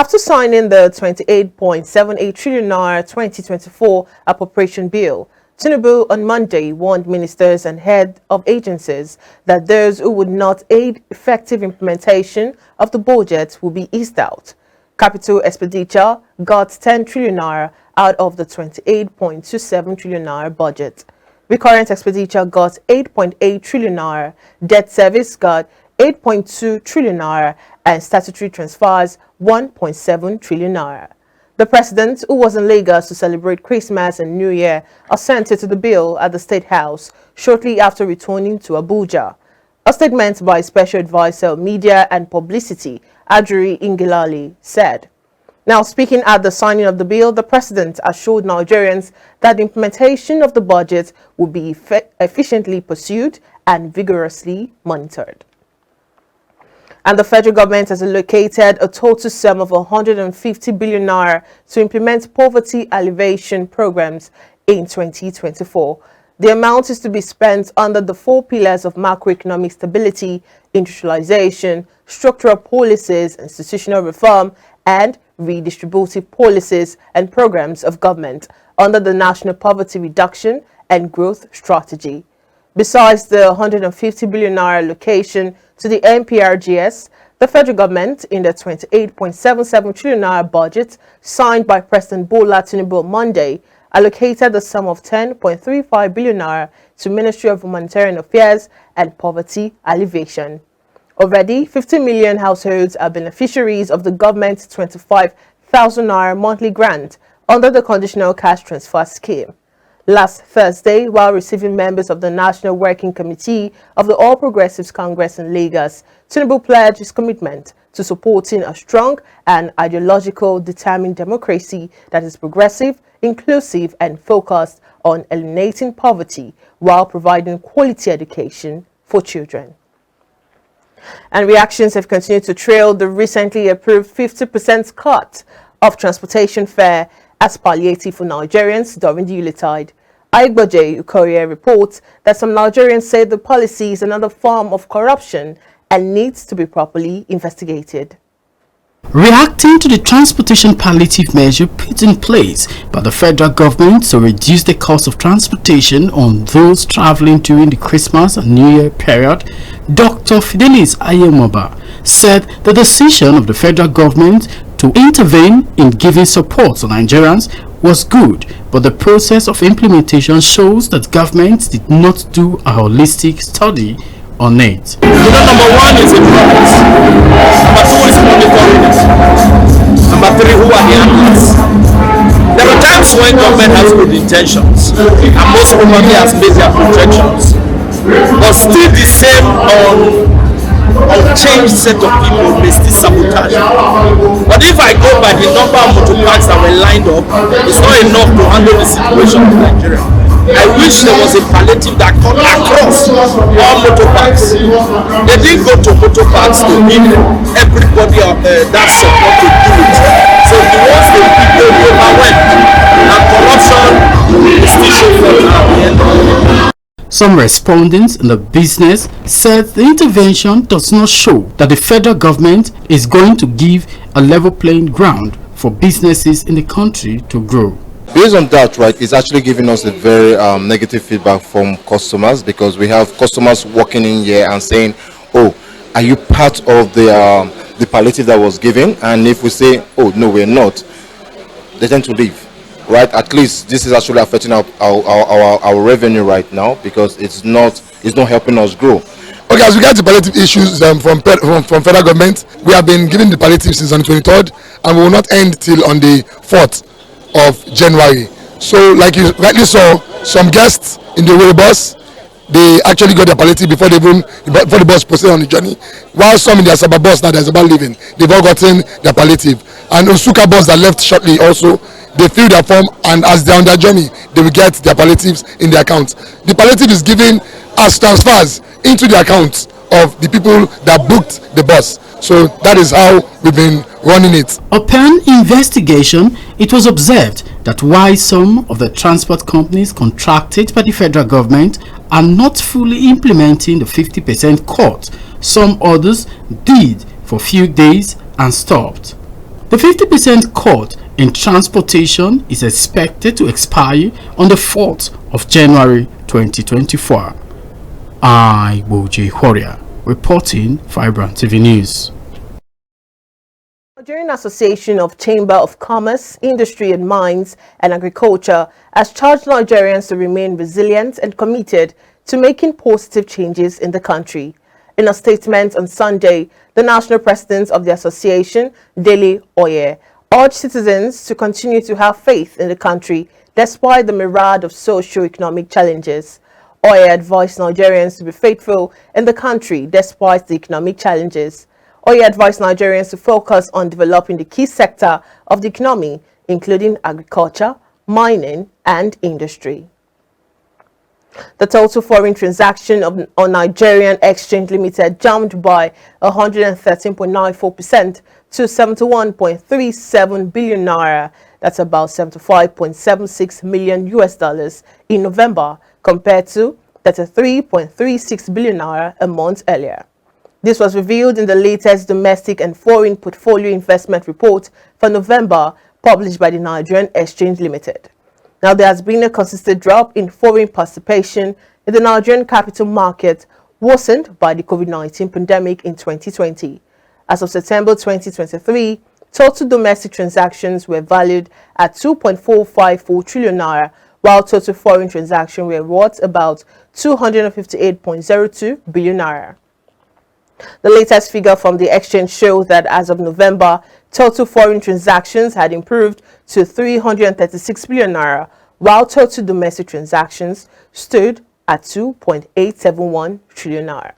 After signing the 28.78 trillion naira 2024 appropriation bill, Tinubu on Monday warned ministers and heads of agencies that those who would not aid effective implementation of the budget will be eased out. Capital expenditure got 10 trillion naira out of the 28.27 trillion naira budget. Recurrent expenditure got 8.8 trillion naira, debt service got 8.2 trillion naira, and statutory transfers 1.7 trillion naira. The president, who was in Lagos to celebrate Christmas and New Year, assented to the bill at the State House shortly after returning to Abuja. A statement by Special Advisor of Media and Publicity, Adjuri Ingilali, said, "Now speaking at the signing of the bill, the president assured Nigerians that the implementation of the budget will be efficiently pursued and vigorously monitored." And the federal government has allocated a total sum of 150 billion naira to implement poverty alleviation programs in 2024. The amount is to be spent under the 4 pillars of macroeconomic stability, industrialization, structural policies, institutional reform, and redistributive policies and programs of government under the National Poverty Reduction and Growth Strategy. Besides the 150 billion naira allocation to the NPRGS, the federal government, in the 28.77 trillion naira budget signed by President Bola Tinubu on Monday, allocated the sum of 10.35 billion naira to Ministry of Humanitarian Affairs and Poverty Alleviation. Already, 50 million households are beneficiaries of the government's 25,000 naira monthly grant under the Conditional Cash Transfer Scheme. Last Thursday, while receiving members of the National Working Committee of the All Progressives Congress in Lagos, Tinubu pledged his commitment to supporting a strong and ideological determined democracy that is progressive, inclusive, and focused on eliminating poverty while providing quality education for children. And reactions have continued to trail the recently approved 50% cut of transportation fare as palliative for Nigerians during the Yuletide. iBrandTV Courier reports that some Nigerians say the policy is another form of corruption and needs to be properly investigated. Reacting to the transportation palliative measure put in place by the federal government to reduce the cost of transportation on those traveling during the Christmas and New Year period, Dr. Fidelis Ayemoba said the decision of the federal government to intervene in giving support to Nigerians was good, but the process of implementation shows that government did not do a holistic study on it. Number 1 is improvements. Number 2 is monitoring it. Number 3, who are the analysts? There are times when government has good intentions and most probably has made their projections, but still the same unchanged set of people may still sabotage. But if I go by the number of motor parks that were lined up, it's not enough to handle the situation in Nigeria. I wish there was a palliative that cut across all motor parks. They didn't go to motor parks to give everybody that support to do it. So the ones they did, they overwhelmed. And corruption is still showing up now at the end of the day. Some respondents in the business said the intervention does not show that the federal government is going to give a level playing ground for businesses in the country to grow. Based on that, right, it's actually giving us a very negative feedback from customers, because we have customers walking in here and saying, "Oh, are you part of the palliative that was given?" And if we say, "Oh, no, we're not," they tend to leave. Right, at least this is actually affecting our revenue right now, because it's not helping us grow. Okay, as we get the palliative issues from federal government, we have been giving the palliative since on the 23rd, and we will not end till on the 4th of January. So, like you rightly saw, some guests in the rail bus, they actually got their palliative before the bus proceeded on the journey. While some in the Asaba bus, now there's about leaving, they've all gotten their palliative. And Osuka bus that left shortly also, they fill their form, and as they're on their journey, they will get their palliatives in their account. The palliative is given as transfers into the accounts of the people that booked the bus. So that is how we've been running it. Upon investigation, it was observed that while some of the transport companies contracted by the federal government are not fully implementing the 50% cut, some others did for a few days and stopped. The 50% cut in transportation is expected to expire on the 4th of January 2024. I, Woji Warrior, reporting for iBrandTV News. Nigerian Association of Chamber of Commerce, Industry and Mines and Agriculture has charged Nigerians to remain resilient and committed to making positive changes in the country. In a statement on Sunday, the national president of the association, Dele Oye, urged citizens to continue to have faith in the country despite the myriad of socio-economic challenges. Oye advised Nigerians to be faithful in the country despite the economic challenges. Oye advised Nigerians to focus on developing the key sector of the economy, including agriculture, mining, and industry. The total foreign transaction on Nigerian Exchange Limited jumped by 113.94% to 71.37 billion naira. That's about $75.76 million in November, compared to 33.36 billion naira a month earlier. This was revealed in the latest domestic and foreign portfolio investment report for November, published by the Nigerian Exchange Limited. Now, there has been a consistent drop in foreign participation in the Nigerian capital market, worsened by the COVID-19 pandemic in 2020. As of September 2023, total domestic transactions were valued at 2.454 trillion naira, while total foreign transactions were worth about 258.02 billion naira. The latest figure from the exchange shows that as of November, total foreign transactions had improved to 336 billion naira, while total domestic transactions stood at 2.871 trillion naira.